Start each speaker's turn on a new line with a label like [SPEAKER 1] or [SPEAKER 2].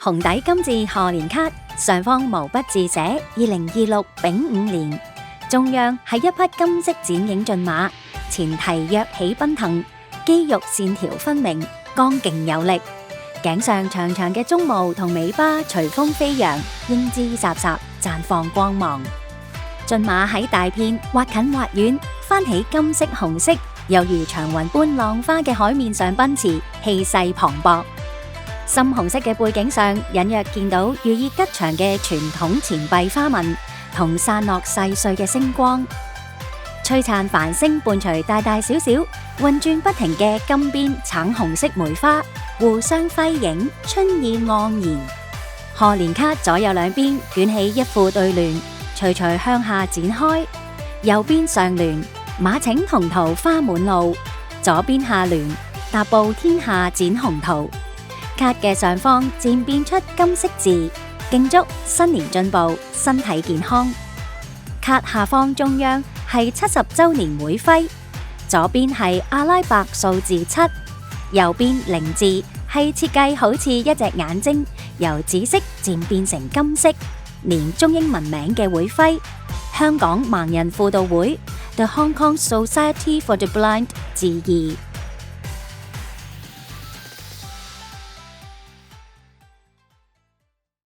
[SPEAKER 1] 紅底金字賀年卡，上方毛筆字寫2026丙午年，中央係一匹金色剪影駿馬，前蹄躍起奔騰，肌肉線條分明，剛勁有力。頸上長長嘅鬃毛同尾巴隨風飛揚，英姿颯颯，綻放光芒。駿馬喺大片或近或遠，翻起金色紅色，猶如長雲般浪花嘅海面上奔馳，氣勢磅礴。深紅色嘅背景上，隱約見到寓意吉祥嘅傳統錢幣花紋，同散落細碎嘅星光。璀璨繁星伴隨大大小小、運轉不停嘅金邊橙紅色梅花，互相輝映，春意盎然。賀年卡左右兩邊捲起一副對聯，徐徐向下展開。右邊上聯馬請同途花滿路，左邊下聯踏步天下展宏圖。卡嘅上方漸變出金色字，敬祝新年進步，身體健康。卡下方中央係70週年會徽，左邊係阿拉伯數字7，右邊0字係設計好似一隻眼睛，由紫色漸變成金色，連中英文名嘅會徽香港盲人輔導會 The Hong Kong Society for the Blind 致意。